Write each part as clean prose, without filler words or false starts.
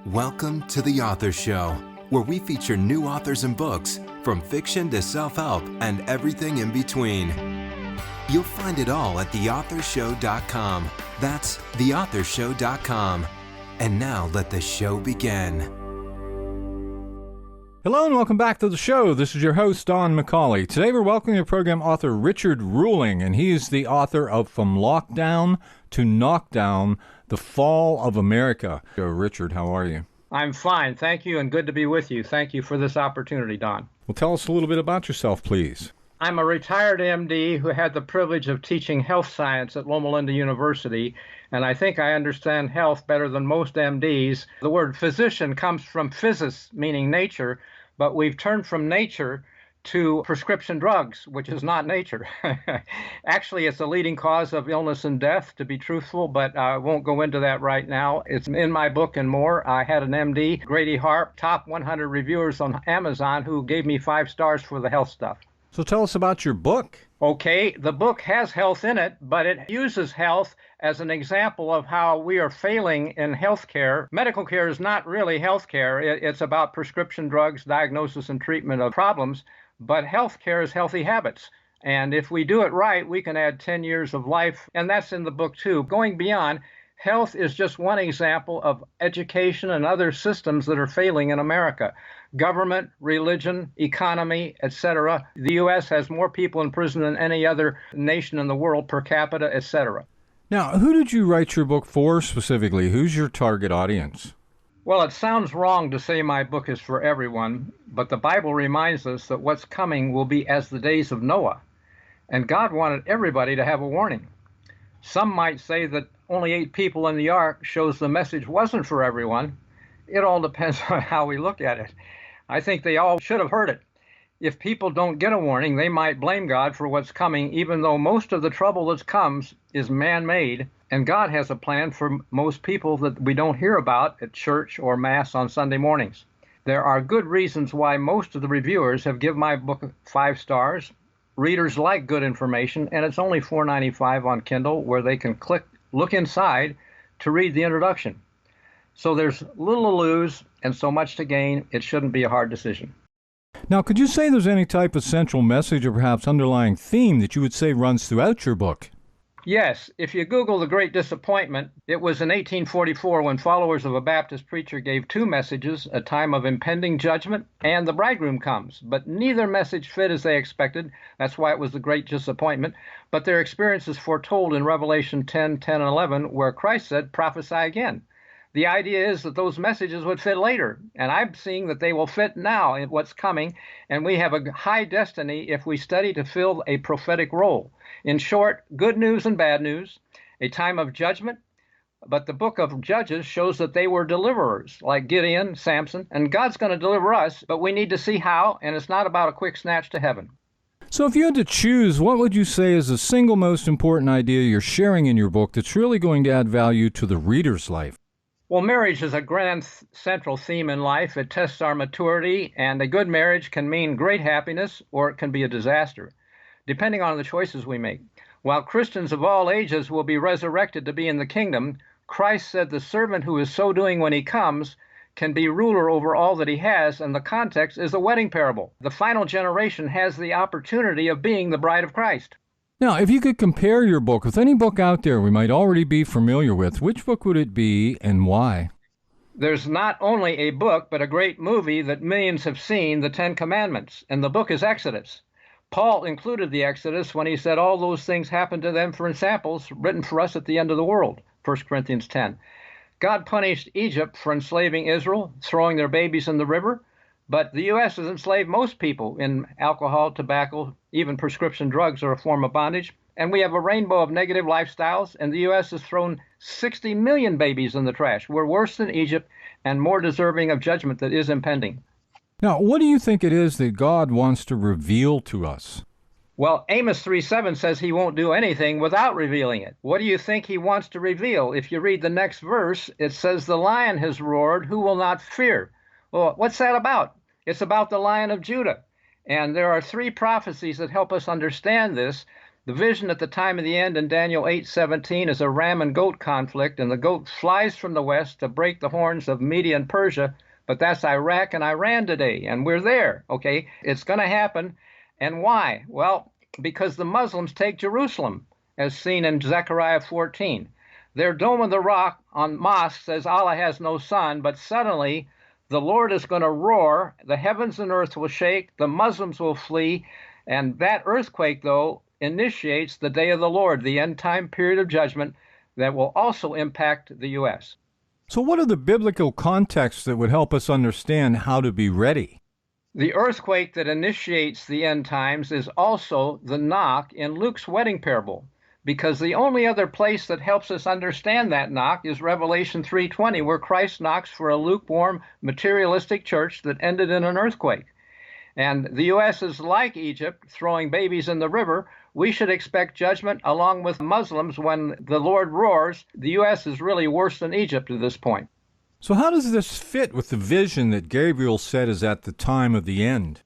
Welcome to The Author Show, where we feature new authors and books, from fiction to self-help and everything in between. You'll find it all at theauthorshow.com. That's theauthorshow.com. And now let the show begin. Hello and welcome back to the show. This is your host, Don McCauley. Today we're welcoming the program author Richard Ruhling, and he is the author of From Lockdown to Knockdown, The Fall of America. So, Richard, how are you? I'm fine, thank you, and good to be with you. Thank you for this opportunity, Don. Well, tell us a little bit about yourself, please. I'm a retired MD who had the privilege of teaching health science at Loma Linda University, and I think I understand health better than most MDs. The word physician comes from physis, meaning nature, but we've turned from nature to prescription drugs, which is not nature. Actually, it's the leading cause of illness and death, to be truthful, but I won't go into that right now. It's in my book and more. I had an MD, Grady Harp, top 100 reviewers on Amazon, who gave me 5 stars for the health stuff. So tell us about your book. Okay, the book has health in it, but it uses health as an example of how we are failing in healthcare. Medical care is not really healthcare. It's about prescription drugs, diagnosis, and treatment of problems. But healthcare is healthy habits. And if we do it right, we can add 10 years of life. And that's in the book, too. Going beyond, health is just one example of education and other systems that are failing in America. Government, religion, economy, etc. The U.S. has more people in prison than any other nation in the world per capita, etc. Now, who did you write your book for specifically? Who's your target audience? Well, it sounds wrong to say my book is for everyone, but the Bible reminds us that what's coming will be as the days of Noah, and God wanted everybody to have a warning. Some might say that only 8 people in the ark shows the message wasn't for everyone. It all depends on how we look at it. I think they all should have heard it. If people don't get a warning, they might blame God for what's coming, even though most of the trouble that comes is man-made. And God has a plan for most people that we don't hear about at church or Mass on Sunday mornings. There are good reasons why most of the reviewers have given my book 5 stars. Readers like good information, and it's only $4.95 on Kindle, where they can look inside to read the introduction. So there's little to lose and so much to gain. It shouldn't be a hard decision. Now, could you say there's any type of central message or perhaps underlying theme that you would say runs throughout your book? Yes, if you Google the Great Disappointment, it was in 1844 when followers of a Baptist preacher gave 2 messages, a time of impending judgment and the bridegroom comes. But neither message fit as they expected. That's why it was the Great Disappointment. But their experience is foretold in Revelation 10:10 and 11, where Christ said, prophesy again. The idea is that those messages would fit later, and I'm seeing that they will fit now in what's coming, and we have a high destiny if we study to fill a prophetic role. In short, good news and bad news, a time of judgment, but the book of Judges shows that they were deliverers, like Gideon, Samson, and God's going to deliver us, but we need to see how, and it's not about a quick snatch to heaven. So if you had to choose, what would you say is the single most important idea you're sharing in your book that's really going to add value to the reader's life? Well, marriage is a grand central theme in life. It tests our maturity, and a good marriage can mean great happiness, or it can be a disaster, depending on the choices we make. While Christians of all ages will be resurrected to be in the kingdom, Christ said the servant who is so doing when he comes can be ruler over all that he has, and the context is the wedding parable. The final generation has the opportunity of being the bride of Christ. Now, if you could compare your book with any book out there we might already be familiar with, which book would it be and why? There's not only a book, but a great movie that millions have seen, the 10 Commandments, and the book is Exodus. Paul included the Exodus when he said all those things happened to them for examples written for us at the end of the world, 1 Corinthians 10. God punished Egypt for enslaving Israel, throwing their babies in the river, but the U.S. has enslaved most people in alcohol, tobacco, even prescription drugs are a form of bondage. And we have a rainbow of negative lifestyles, and the U.S. has thrown 60 million babies in the trash. We're worse than Egypt and more deserving of judgment that is impending. Now, what do you think it is that God wants to reveal to us? Well, Amos 3:7 says he won't do anything without revealing it. What do you think he wants to reveal? If you read the next verse, it says, the lion has roared, who will not fear? Well, what's that about? It's about the Lion of Judah. And there are 3 prophecies that help us understand this. The vision at the time of the end in Daniel 8:17 is a ram and goat conflict, and the goat flies from the west to break the horns of Media and Persia, but that's Iraq and Iran today, and we're there, okay? It's going to happen. And why? Well, because the Muslims take Jerusalem, as seen in Zechariah 14. Their Dome of the Rock on mosque says Allah has no son, but suddenly the Lord is going to roar, the heavens and earth will shake, the Muslims will flee, and that earthquake, though, initiates the day of the Lord, the end time period of judgment that will also impact the U.S. So what are the biblical contexts that would help us understand how to be ready? The earthquake that initiates the end times is also the knock in Luke's wedding parable, because the only other place that helps us understand that knock is Revelation 3:20, where Christ knocks for a lukewarm, materialistic church that ended in an earthquake. And the U.S. is like Egypt, throwing babies in the river. We should expect judgment along with Muslims when the Lord roars. The U.S. is really worse than Egypt at this point. So how does this fit with the vision that Gabriel said is at the time of the end?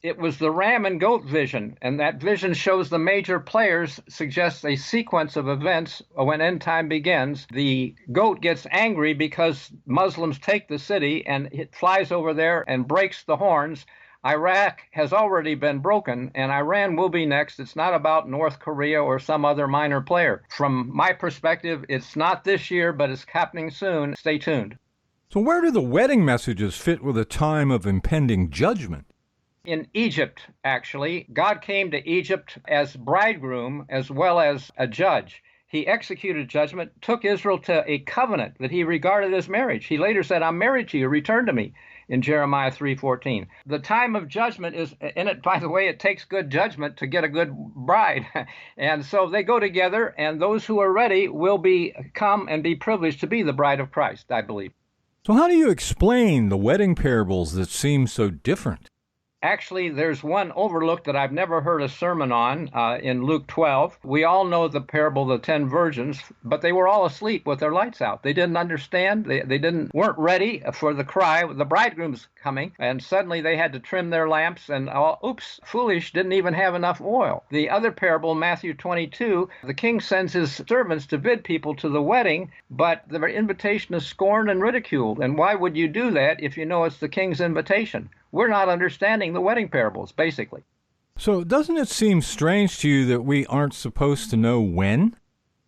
It was the ram and goat vision, and that vision shows the major players, suggests a sequence of events when end time begins. The goat gets angry because Muslims take the city, and it flies over there and breaks the horns. Iraq has already been broken, and Iran will be next. It's not about North Korea or some other minor player. From my perspective, it's not this year, but it's happening soon. Stay tuned. So where do the wedding messages fit with a time of impending judgment? In Egypt, actually, God came to Egypt as bridegroom as well as a judge. He executed judgment, took Israel to a covenant that he regarded as marriage. He later said, I'm married to you, return to me, in Jeremiah 3:14. The time of judgment is in it. By the way, it takes good judgment to get a good bride. And so they go together, and those who are ready will come and be privileged to be the bride of Christ, I believe. So how do you explain the wedding parables that seem so different? Actually, there's one overlooked that I've never heard a sermon on in Luke 12. We all know the parable of the 10 virgins, but they were all asleep with their lights out. They didn't understand. They weren't ready for the cry. The bridegroom's coming, and suddenly they had to trim their lamps, and oops, foolish, didn't even have enough oil. The other parable, Matthew 22, the king sends his servants to bid people to the wedding, but their invitation is scorned and ridiculed. And why would you do that if you know it's the king's invitation? We're not understanding the wedding parables, basically. So doesn't it seem strange to you that we aren't supposed to know when?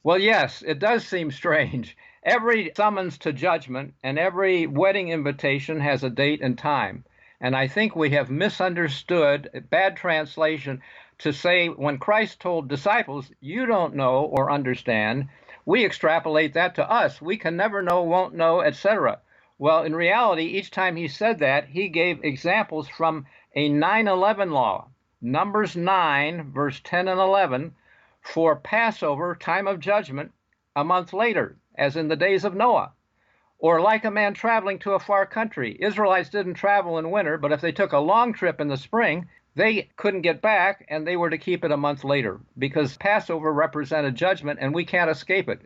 Well, yes, it does seem strange. Every summons to judgment and every wedding invitation has a date and time. And I think we have misunderstood, bad translation, to say when Christ told disciples, you don't know or understand, we extrapolate that to us. We can never know, won't know, etc. Well, in reality, each time he said that, he gave examples from a 9/11 law, Numbers 9, verse 10 and 11, for Passover, time of judgment, a month later, as in the days of Noah. Or like a man traveling to a far country. Israelites didn't travel in winter, but if they took a long trip in the spring, they couldn't get back, and they were to keep it a month later, because Passover represented judgment, and we can't escape it.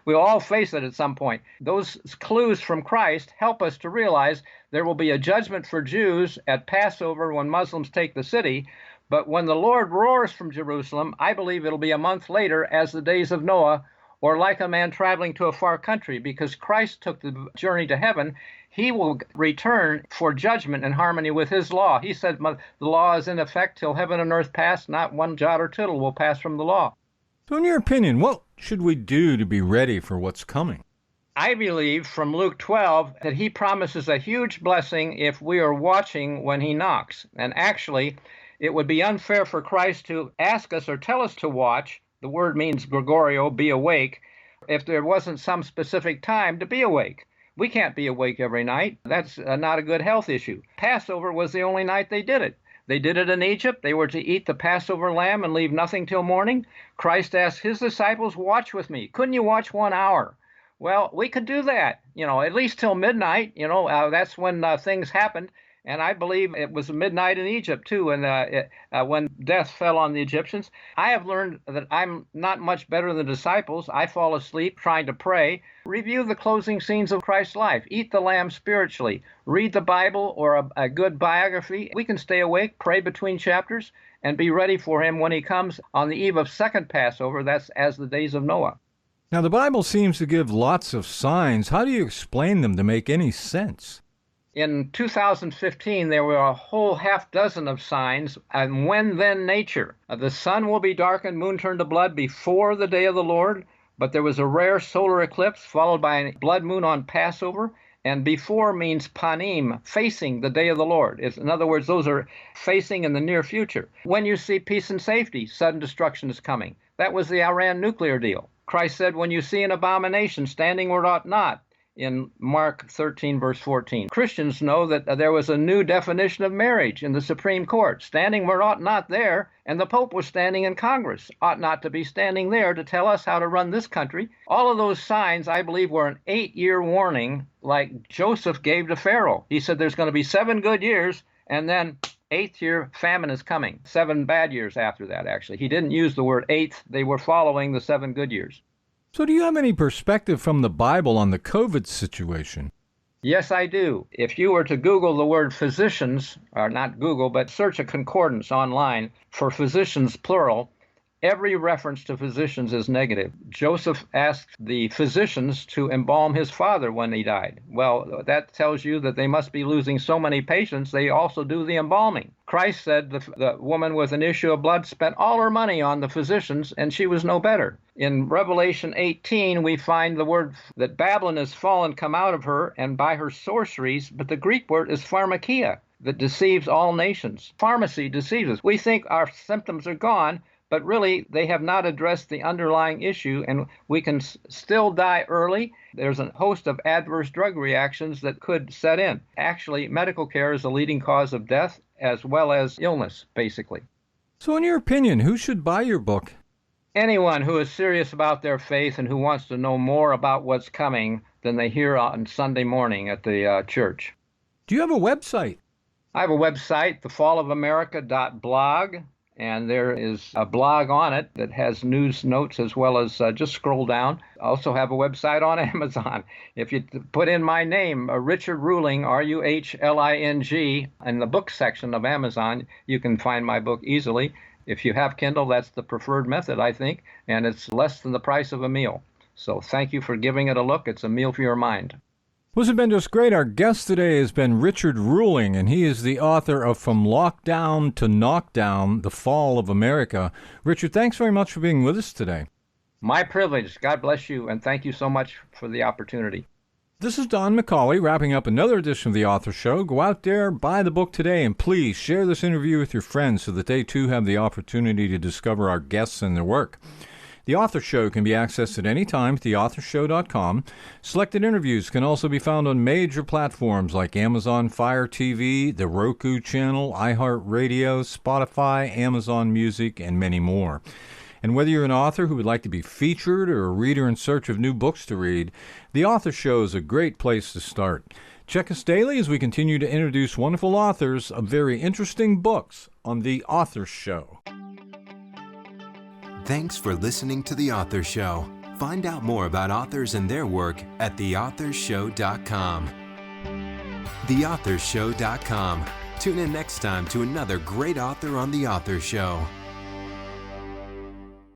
We all face it at some point. Those clues from Christ help us to realize there will be a judgment for Jews at Passover when Muslims take the city, but when the Lord roars from Jerusalem, I believe it'll be a month later, as the days of Noah, or like a man traveling to a far country, because Christ took the journey to heaven. He will return for judgment in harmony with his law. He said the law is in effect till heaven and earth pass, not one jot or tittle will pass from the law. So in your opinion, what should we do to be ready for what's coming? I believe from Luke 12 that he promises a huge blessing if we are watching when he knocks. And actually, it would be unfair for Christ to ask us or tell us to watch. The word means Gregorio, be awake, if there wasn't some specific time to be awake. We can't be awake every night. That's not a good health issue. Passover was the only night they did it. They did it in Egypt. They were to eat the Passover lamb and leave nothing till morning. Christ asked his disciples, watch with me. Couldn't you watch 1 hour? Well, we could do that, at least till midnight. That's when things happened. And I believe it was midnight in Egypt, too, when death fell on the Egyptians. I have learned that I'm not much better than the disciples. I fall asleep trying to pray. Review the closing scenes of Christ's life. Eat the lamb spiritually. Read the Bible or a good biography. We can stay awake, pray between chapters, and be ready for him when he comes on the eve of second Passover. That's as the days of Noah. Now, the Bible seems to give lots of signs. How do you explain them to make any sense? In 2015, there were a whole half dozen of signs, and when then nature. The sun will be darkened, moon turned to blood before the day of the Lord, but there was a rare solar eclipse followed by a blood moon on Passover, and before means panim, facing the day of the Lord. In other words, those are facing in the near future. When you see peace and safety, sudden destruction is coming. That was the Iran nuclear deal. Christ said, when you see an abomination standing where it ought not, in Mark 13, verse 14. Christians know that there was a new definition of marriage in the Supreme Court, standing where it ought not there, and the Pope was standing in Congress, ought not to be standing there to tell us how to run this country. All of those signs, I believe, were an 8-year warning like Joseph gave to Pharaoh. He said there's going to be 7 good years, and then 8th year famine is coming. 7 bad years after that, actually. He didn't use the word 8th. They were following the 7 good years. So do you have any perspective from the Bible on the COVID situation? Yes, I do. If you were to Google the word physicians, or not Google, but search a concordance online for physicians, plural, every reference to physicians is negative. Joseph asked the physicians to embalm his father when he died. Well, that tells you that they must be losing so many patients, they also do the embalming. Christ said the woman with an issue of blood spent all her money on the physicians, and she was no better. In Revelation 18, we find the word that Babylon is fallen come out of her, and by her sorceries, but the Greek word is pharmakia, that deceives all nations. Pharmacy deceives us. We think our symptoms are gone, but really they have not addressed the underlying issue, and we can still die early. There's a host of adverse drug reactions that could set in. Actually, medical care is the leading cause of death as well as illness, basically. So in your opinion, who should buy your book? Anyone who is serious about their faith and who wants to know more about what's coming than they hear on Sunday morning at the church. Do you have a website? I have a website, thefallofamerica.blog, and there is a blog on it that has news notes as well as just scroll down. I also have a website on Amazon. If you put in my name, Richard Ruhling, Ruhling, in the book section of Amazon, you can find my book easily. If you have Kindle, that's the preferred method, I think, and it's less than the price of a meal. So thank you for giving it a look. It's a meal for your mind. Well, this has been just great. Our guest today has been Richard Ruhling, and he is the author of From Lockdown to Knockdown, The Fall of America. Richard, thanks very much for being with us today. My privilege. God bless you, and thank you so much for the opportunity. This is Don McCauley wrapping up another edition of The Author Show. Go out there, buy the book today, and please share this interview with your friends so that they too have the opportunity to discover our guests and their work. The Author Show can be accessed at any time at theauthorshow.com. Selected interviews can also be found on major platforms like Amazon Fire TV, the Roku channel, iHeartRadio, Spotify, Amazon Music, and many more. And whether you're an author who would like to be featured or a reader in search of new books to read, The Author Show is a great place to start. Check us daily as we continue to introduce wonderful authors of very interesting books on The Author Show. Thanks for listening to The Author Show. Find out more about authors and their work at theauthorshow.com. Theauthorshow.com. Tune in next time to another great author on The Author Show.